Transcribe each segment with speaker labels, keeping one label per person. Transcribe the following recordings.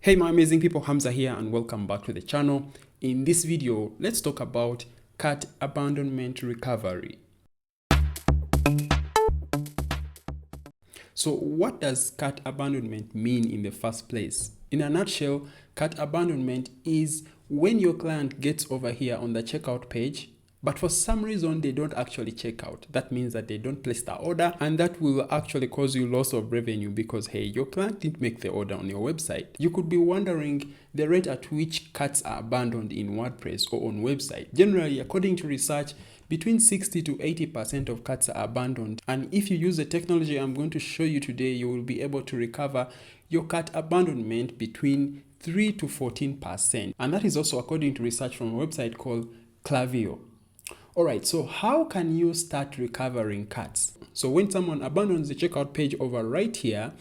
Speaker 1: Hey my amazing people, Hamza here and welcome back to the channel. In this video, let's talk about cart abandonment recovery. So what does cart abandonment mean in the first place? In a nutshell, cart abandonment is when your client gets over here on the checkout page, but for some reason they don't actually check out. That means that they don't place the order, and that will actually cause you loss of revenue because hey, your client didn't make the order on your website. You could be wondering the rate at which carts are abandoned in WordPress or on website. Generally, according to research, between 60 to 80% of carts are abandoned, and if you use the technology I'm going to show you today, you will be able to recover your cart abandonment between 3 to 14%, and that is also according to research from a website called Klaviyo. Alright, so how can you start recovering carts? So when someone abandons the checkout page over right here,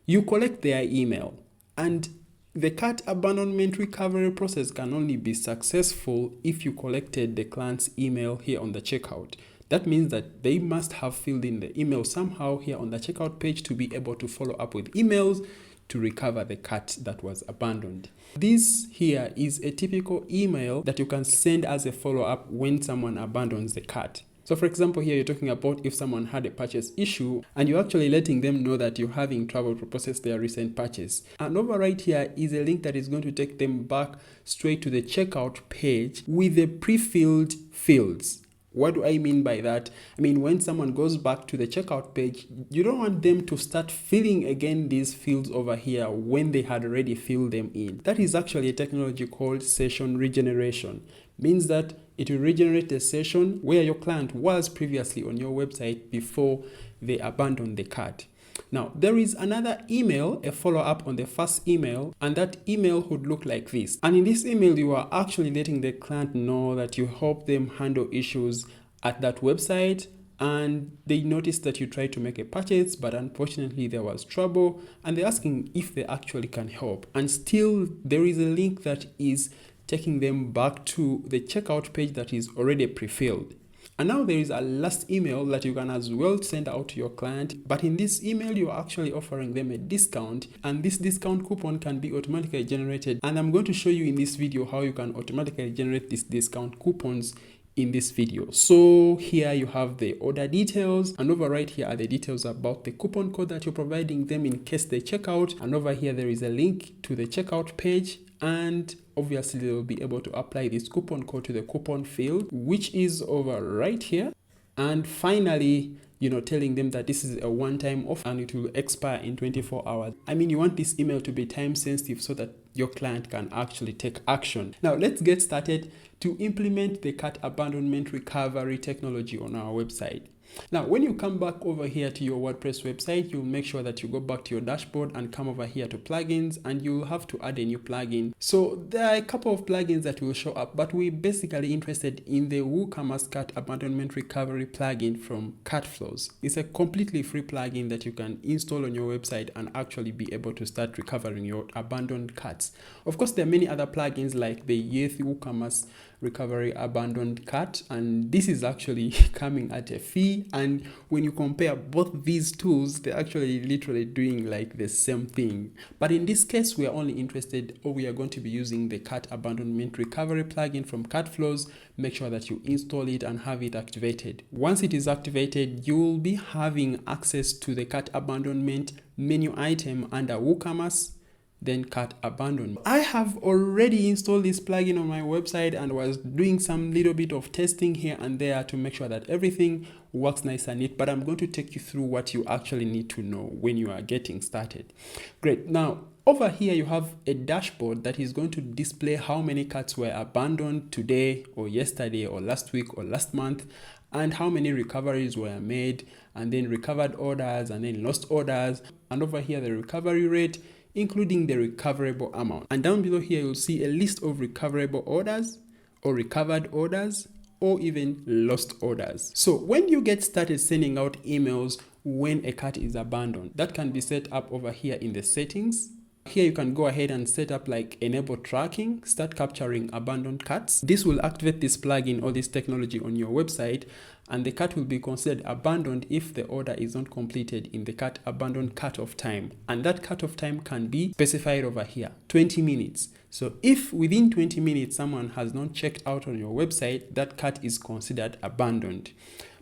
Speaker 1: you collect their email, and the cart abandonment recovery process can only be successful if you collected the client's email here on the checkout. That means that they must have filled in the email somehow here on the checkout page to be able to follow up with emails to recover the cart that was abandoned. This here is a typical email that you can send as a follow-up when someone abandons the cart. So for example, here you're talking about if someone had a purchase issue and you're actually letting them know that you're having trouble to process their recent purchase. And over right here is a link that is going to take them back straight to the checkout page with the pre-filled fields. What do I mean by that? I mean, when someone goes back to the checkout page, you don't want them to start filling again these fields over here when they had already filled them in. That is actually a technology called session regeneration. Means that it will regenerate the session where your client was previously on your website before they abandoned the cart. Now, there is another email, a follow-up on the first email, and that email would look like this. And in this email, you are actually letting the client know that you help them handle issues at that website, and they noticed that you tried to make a purchase, but unfortunately there was trouble, and they're asking if they actually can help. And still, there is a link that is taking them back to the checkout page that is already pre-filled. And now there is a last email that you can as well send out to your client, but in this email you're actually offering them a discount, and this discount coupon can be automatically generated, and I'm going to show you in this video how you can automatically generate these discount coupons in this video. So here you have the order details, and over right here are the details about the coupon code that you're providing them in case they check out, and over here there is a link to the checkout page, and obviously they will be able to apply this coupon code to the coupon field, which is over right here. And finally, telling them that this is a one-time offer and it will expire in 24 hours. I mean, you want this email to be time sensitive so that your client can actually take action. Now let's get started to implement the cart abandonment recovery technology on our website. Now, when you come back over here to your WordPress website, you'll make sure that you go back to your dashboard and come over here to plugins, and you'll have to add a new plugin. So there are a couple of plugins that will show up, but we're basically interested in the WooCommerce Cart Abandonment Recovery plugin from CartFlows. It's a completely free plugin that you can install on your website and actually be able to start recovering your abandoned carts. Of course, there are many other plugins like the WooCommerce Recovery Abandoned Cart, and this is actually coming at a fee, and when you compare both these tools, they're actually literally doing like the same thing. But in this case, we are only interested, or we are going to be using the Cart Abandonment Recovery plugin from CartFlows. Make sure that you install it and have it activated. Once it is activated, you will be having access to the cart abandonment menu item under WooCommerce, then cart abandonment. I have already installed this plugin on my website and was doing some little bit of testing here and there to make sure that everything works nice and neat, but I'm going to take you through what you actually need to know when you are getting started. Great. Now, over here you have a dashboard that is going to display how many carts were abandoned today or yesterday or last week or last month, and how many recoveries were made, and then recovered orders and then lost orders, and over here the recovery rate, including the recoverable amount. And down below here, you'll see a list of recoverable orders or recovered orders or even lost orders. So when you get started sending out emails when a cart is abandoned, that can be set up over here in the settings. Here you can go ahead and set up like enable tracking, start capturing abandoned carts. This will activate this plugin or this technology on your website, and the cart will be considered abandoned if the order is not completed in the cart abandoned cutoff time. And that cutoff time can be specified over here, 20 minutes. So if within 20 minutes someone has not checked out on your website, that cart is considered abandoned.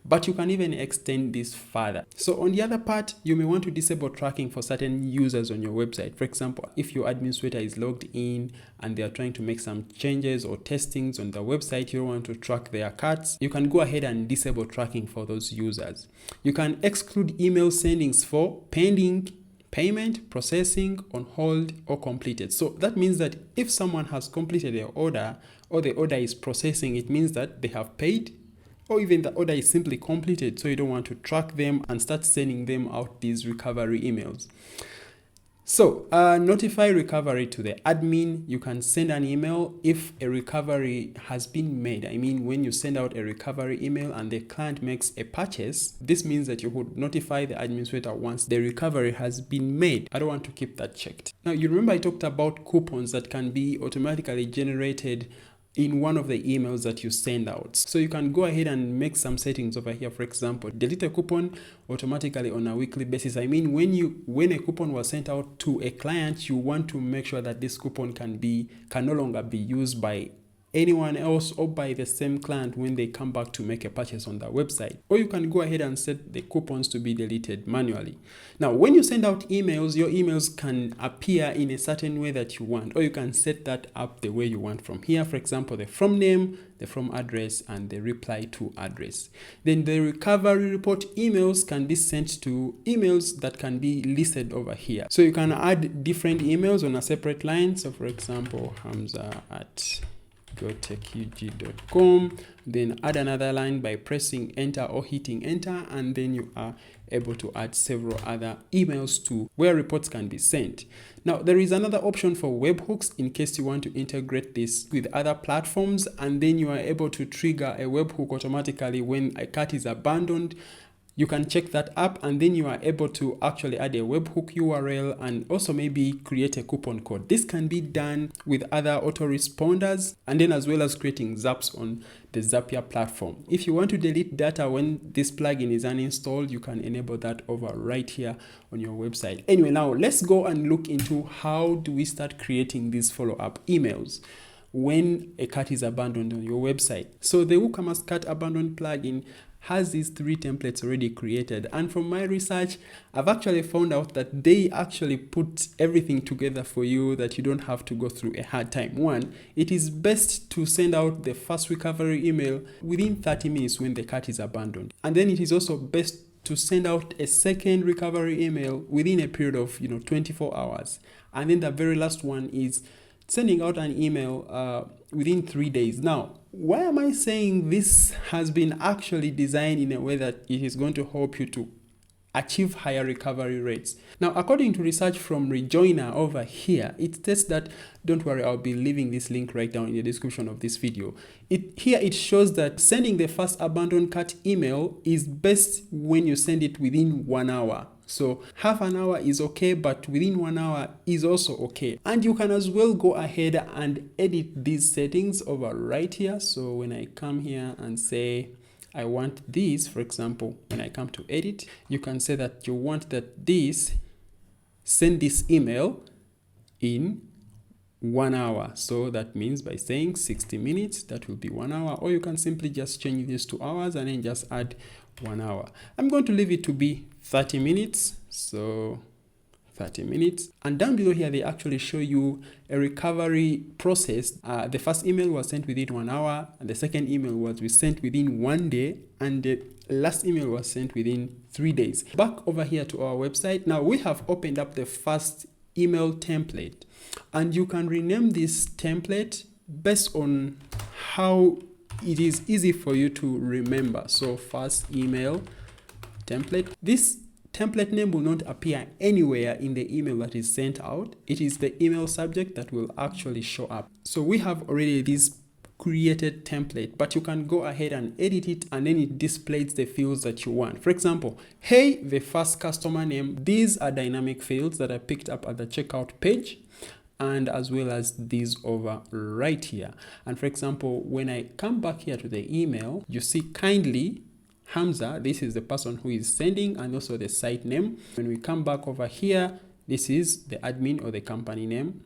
Speaker 1: But you can even extend this further. So on the other part, you may want to disable tracking for certain users on your website. For example, if your administrator is logged in and they are trying to make some changes or testings on the website, you don't want to track their carts, you can go ahead and disable tracking for those users. You can exclude email sendings for pending, payment, processing, on hold, or completed. So that means that if someone has completed their order or the order is processing, it means that they have paid, or even the order is simply completed, so you don't want to track them and start sending them out these recovery emails. So notify recovery to the admin. You can send an email if a recovery has been made. I mean, when you send out a recovery email and the client makes a purchase, this means that you would notify the administrator once the recovery has been made. I don't want to keep that checked. Now, you remember I talked about coupons that can be automatically generated in one of the emails that you send out. So you can go ahead and make some settings over here. For example, delete a coupon automatically on a weekly basis. I mean, when a coupon was sent out to a client, you want to make sure that this coupon can no longer be used by anyone else or by the same client when they come back to make a purchase on their website. Or you can go ahead and set the coupons to be deleted manually. Now, when you send out emails, your emails can appear in a certain way that you want, or you can set that up the way you want from here. For example, the from name, the from address, and the reply to address. Then the recovery report emails can be sent to emails that can be listed over here. So you can add different emails on a separate line. So for example, hamza@gotechug.com, then add another line by pressing enter or hitting enter, and then you are able to add several other emails to where reports can be sent. Now, there is another option for webhooks in case you want to integrate this with other platforms, and then you are able to trigger a webhook automatically when a cart is abandoned. You can check that up, and then you are able to actually add a webhook URL and also maybe create a coupon code. This can be done with other autoresponders, and then as well as creating zaps on the Zapier platform. If you want to delete data when this plugin is uninstalled, you can enable that over right here on your website. Anyway, now let's go and look into how do we start creating these follow-up emails when a cart is abandoned on your website. So the WooCommerce Cart Abandoned plugin has these 3 templates already created, and from my research I've actually found out that they actually put everything together for you that you don't have to go through a hard time. One, it is best to send out the first recovery email within 30 minutes when the cart is abandoned, and then it is also best to send out a second recovery email within a period of 24 hours. And then the very last one is sending out an email within 3 days. Now, why am I saying this has been actually designed in a way that it is going to help you to achieve higher recovery rates? Now, according to research from Rejoiner over here, it states that, don't worry, I'll be leaving this link right down in the description of this video. Here it shows that sending the first abandoned cart email is best when you send it within 1 hour. So half an hour is okay, but within 1 hour is also okay. And you can as well go ahead and edit these settings over right here. So when I come here and say I want this, for example, when I come to edit, you can say that you want that send this email in 1 hour. So that means by saying 60 minutes, that will be 1 hour, or you can simply just change this to hours and then just add 1 hour. I'm going to leave it to be 30 minutes. So 30 minutes. And down below here, they actually show you a recovery process. The first email was sent within 1 hour, and the second email was sent within 1 day, and the last email was sent within 3 days. Back over here to our website. Now we have opened up the first email template, and you can rename this template based on how it is easy for you to remember. So first email template. This template name will not appear anywhere in the email that is sent out. It is the email subject that will actually show up. So we have already this created template, but you can go ahead and edit it, and then it displays the fields that you want. For example, hey, the first customer name. These are dynamic fields that I picked up at the checkout page, and as well as these over right here. And for example, when I come back here to the email, you see kindly Hamza, this is the person who is sending, and also the site name. When we come back over here, this is the admin or the company name,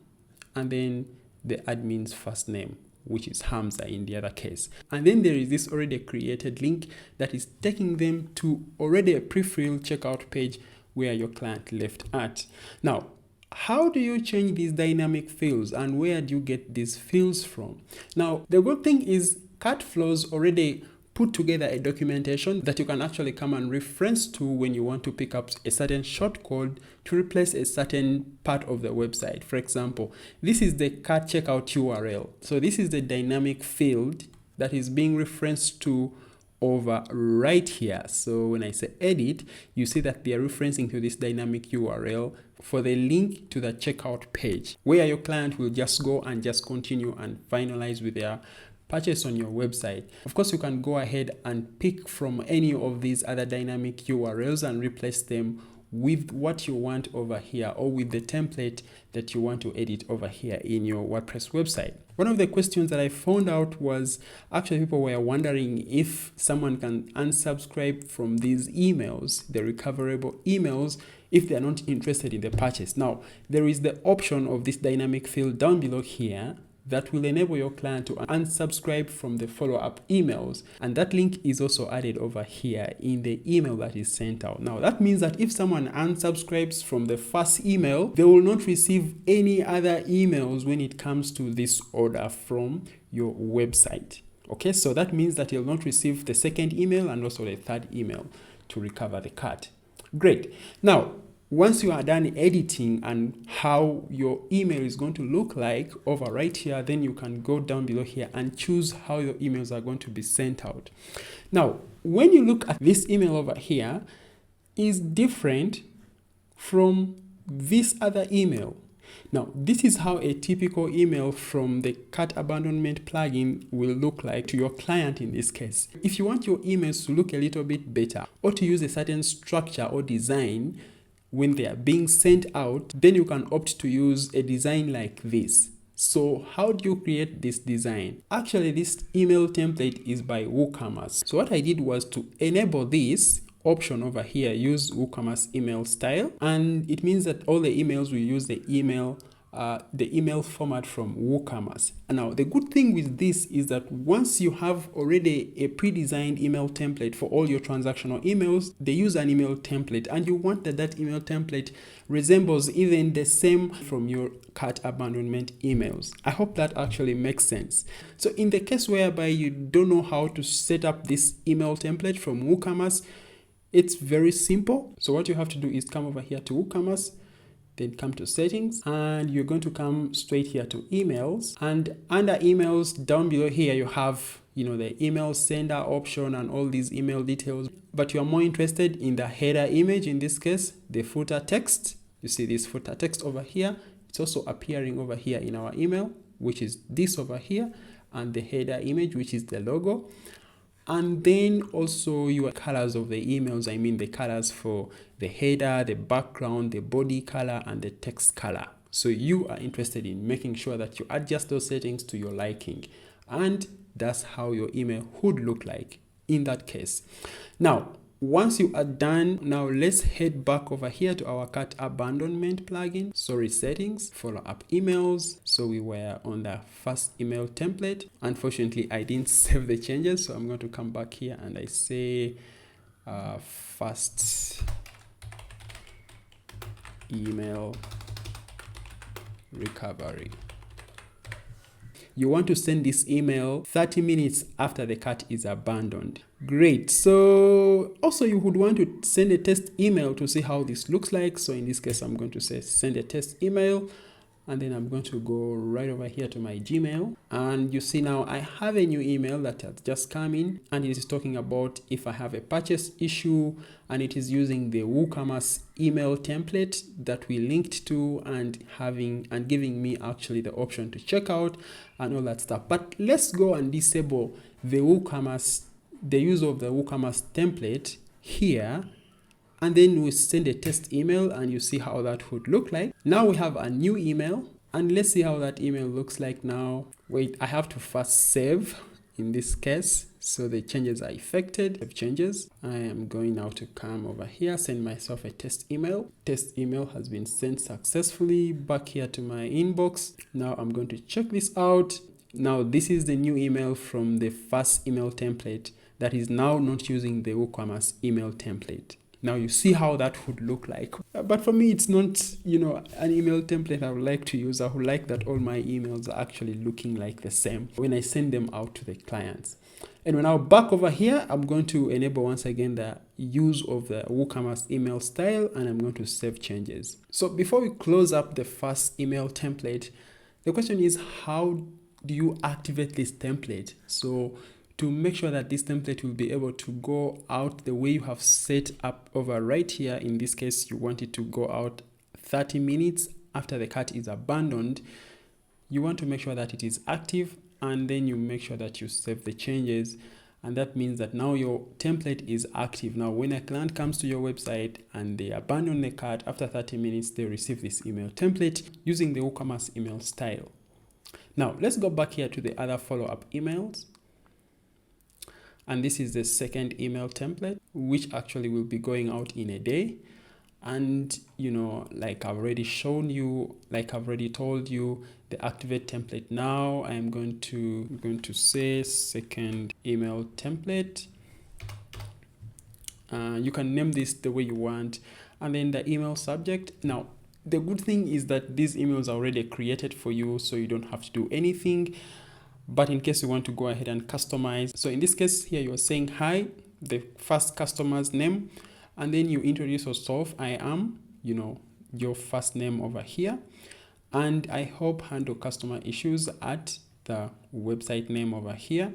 Speaker 1: and then the admin's first name, which is Hamza in the other case. And then there is this already created link that is taking them to already a pre-filled checkout page where your client left at. Now, how do you change these dynamic fields, and where do you get these fields from? Now, the good thing is CutFlows already put together a documentation that you can actually come and reference to when you want to pick up a certain shortcode to replace a certain part of the website. For example, this is the cart checkout URL. So this is the dynamic field that is being referenced to over right here. So when I say edit, you see that they are referencing to this dynamic URL for the link to the checkout page, where your client will just go and just continue and finalize with their purchase on your website. Of course, you can go ahead and pick from any of these other dynamic URLs and replace them with what you want over here, or with the template that you want to edit over here in your WordPress website. One of the questions that I found out was actually people were wondering if someone can unsubscribe from these emails, the recoverable emails, if they are not interested in the purchase. Now, there is the option of this dynamic field down below here that will enable your client to unsubscribe from the follow-up emails, and that link is also added over here in the email that is sent out. Now that means that if someone unsubscribes from the first email, they will not receive any other emails when it comes to this order from your website. Okay, so that means that you'll not receive the second email and also the third email to recover the cart. Great. Now, once you are done editing and how your email is going to look like over right here, then you can go down below here and choose how your emails are going to be sent out. Now, when you look at this email over here, is different from this other email. Now, this is how a typical email from the Cart Abandonment plugin will look like to your client in this case. If you want your emails to look a little bit better, or to use a certain structure or design when they are being sent out, then you can opt to use a design like this. So how do you create this design? Actually, this email template is by WooCommerce. So what I did was to enable this option over here, use WooCommerce email style, and it means that all the emails will use the email format from WooCommerce. And now the good thing with this is that once you have already a pre-designed email template for all your transactional emails, they use an email template, and you want that email template resembles even the same from your cart abandonment emails. I hope that actually makes sense. So in the case whereby you don't know how to set up this email template from WooCommerce, it's very simple. So what you have to do is come over here to WooCommerce, then come to settings, and you're going to come straight here to emails, and under emails down below here you have the email sender option and all these email details, but you're more interested in the header image, in this case the footer text. You see this footer text over here, it's also appearing over here in our email, which is this over here, and the header image, which is the logo. And then also your colors of the emails, I mean the colors for the header, the background, the body color, and the text color. So you are interested in making sure that you adjust those settings to your liking. And that's how your email would look like in that case. Now, once you are done, now let's head back over here to our cart abandonment plugin. Settings, follow up emails. So we were on the first email template. Unfortunately, I didn't save the changes, so I'm going to come back here and I say first email recovery. You want to send this email 30 minutes after the cart is abandoned. Great. So also you would want to send a test email to see how this looks like. So in this case, I'm going to say send a test email, and then I'm going to go right over here to my Gmail, and you see now I have a new email that has just come in, and it is talking about if I have a purchase issue, and it is using the WooCommerce email template that we linked to, and giving me actually the option to check out and all that stuff. But let's go and disable the use of the WooCommerce template here, and then we send a test email, and you see how that would look like. Now we have a new email, and let's see how that email looks like now. Wait, I have to first save in this case, so the changes are effected. Save changes. I am going now to come over here, send myself a test email. Test email has been sent successfully. Back here to my inbox. Now I'm going to check this out. Now this is the new email from the first email template that is now not using the WooCommerce email template. Now you see how that would look like. But for me, it's not, an email template I would like to use. I would like that all my emails are actually looking like the same when I send them out to the clients. And when I'm back over here, I'm going to enable once again the use of the WooCommerce email style, and I'm going to save changes. So before we close up the first email template, the question is, how do you activate this template? So to make sure that this template will be able to go out the way you have set up over right here. In this case, you want it to go out 30 minutes after the cart is abandoned. You want to make sure that it is active, and then you make sure that you save the changes. And that means that now your template is active. Now, when a client comes to your website and they abandon the cart after 30 minutes, they receive this email template using the WooCommerce email style. Now, let's go back here to the other follow-up emails. And this is the second email template, which actually will be going out in a day. And, like I've already shown you, like I've already told you, the activate template now, I'm going to say second email template. You can name this the way you want. And then the email subject. Now, the good thing is that these emails are already created for you, so you don't have to do anything. But in case you want to go ahead and customize, so in this case here, you're saying hi, the first customer's name, and then you introduce yourself. I am, your first name over here, and I hope handle customer issues at the website name over here.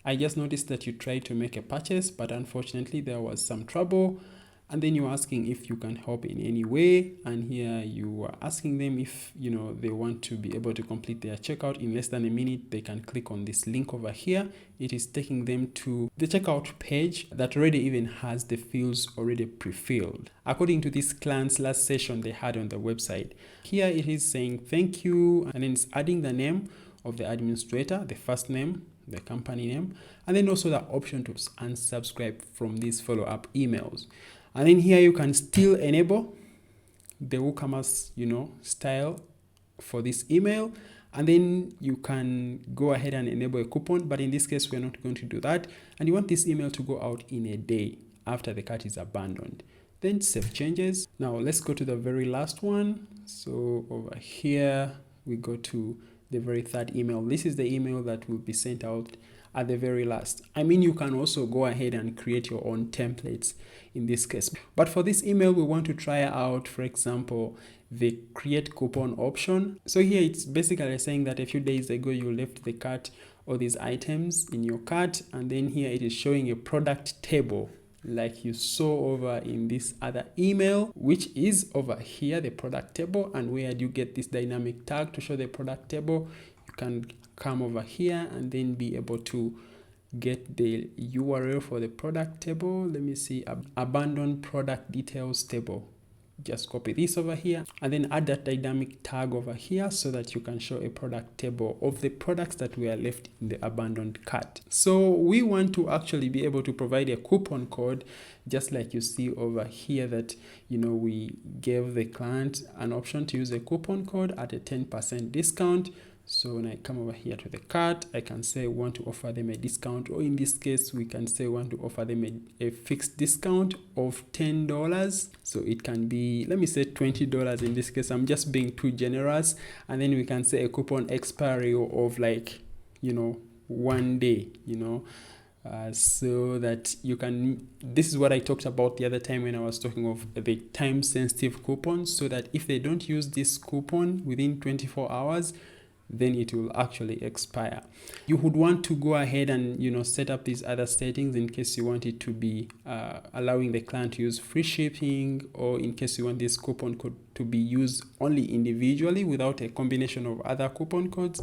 Speaker 1: I just noticed that you tried to make a purchase, but unfortunately there was some trouble. And then you're asking if you can help in any way. And here you are asking them if, they want to be able to complete their checkout in less than a minute. They can click on this link over here. It is taking them to the checkout page that already even has the fields already pre-filled, according to this client's last session they had on the website. Here it is saying thank you, and then it's adding the name of the administrator, the first name, the company name, and then also the option to unsubscribe from these follow-up emails. And then here you can still enable the WooCommerce, style for this email. And then you can go ahead and enable a coupon. But in this case, we're not going to do that. And you want this email to go out in a day after the cart is abandoned. Then save changes. Now let's go to the very last one. So over here, we go to the very third email. This is the email that will be sent out at the very last. You can also go ahead and create your own templates in this case. But for this email, we want to try out, for example, the create coupon option. So here it's basically saying that a few days ago, you left the cart or these items in your cart. And then here it is showing a product table like you saw over in this other email, which is over here, the product table. And where do you get this dynamic tag to show the product table? You can come over here and then be able to get the URL for the product table. Let me see, abandoned product details table. Just copy this over here and then add that dynamic tag over here so that you can show a product table of the products that were left in the abandoned cart. So we want to actually be able to provide a coupon code, just like you see over here that, we gave the client an option to use a coupon code at a 10% discount. So when I come over here to the cart, I can say we want to offer them a discount, or in this case, we can say we want to offer them a fixed discount of $10. So it can be, let me say $20 in this case. I'm just being too generous. And then we can say a coupon expiry of 1 day, so that you can, this is what I talked about the other time when I was talking of the time sensitive coupons, so that if they don't use this coupon within 24 hours, then it will actually expire. You would want to go ahead and set up these other settings in case you want it to be allowing the client to use free shipping, or in case you want this coupon code to be used only individually without a combination of other coupon codes.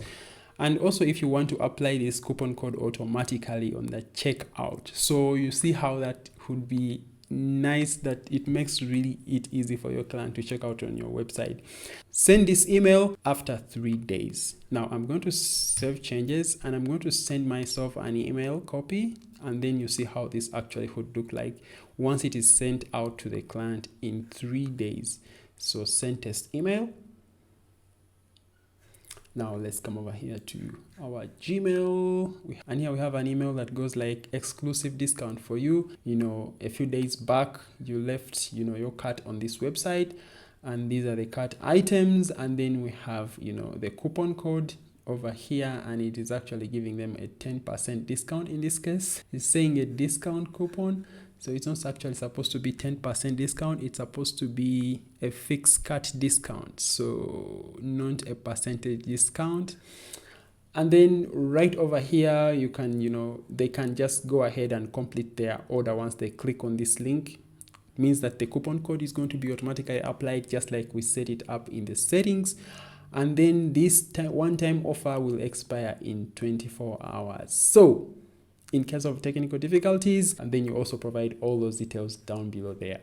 Speaker 1: And also if you want to apply this coupon code automatically on the checkout. So you see how that would be nice, that it makes really it easy for your client to check out on your website. Send this email after 3 days. Now I'm going to save changes and I'm going to send myself an email copy, and then you see how this actually would look like once it is sent out to the client in 3 days. So send test email. Now let's come over here to our Gmail, and here we have an email that goes like, exclusive discount for you. A few days back you left your cart on this website, and these are the cart items, and then we have the coupon code over here, and it is actually giving them a 10% discount. In this case it's saying a discount coupon, so it's not actually supposed to be 10% discount. It's supposed to be a fixed cart discount, so not a percentage discount. And then right over here you can they can just go ahead and complete their order once they click on this link. It means that the coupon code is going to be automatically applied just like we set it up in the settings. And then this one-time offer will expire in 24 hours. So in case of technical difficulties, and then you also provide all those details down below there.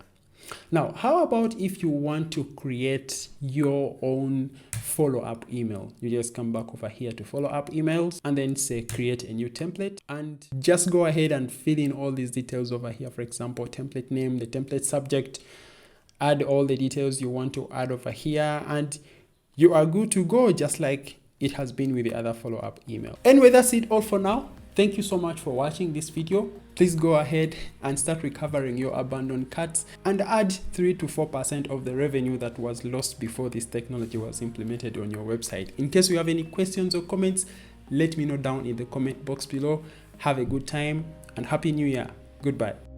Speaker 1: Now, how about if you want to create your own follow-up email? You just come back over here to follow-up emails and then say create a new template, and just go ahead and fill in all these details over here. For example, template name, the template subject, add all the details you want to add over here, and you are good to go, just like it has been with the other follow-up email. Anyway, that's it all for now. Thank you so much for watching this video. Please go ahead and start recovering your abandoned carts and add 3 to 4% of the revenue that was lost before this technology was implemented on your website. In case you have any questions or comments, let me know down in the comment box below. Have a good time and Happy New Year. Goodbye.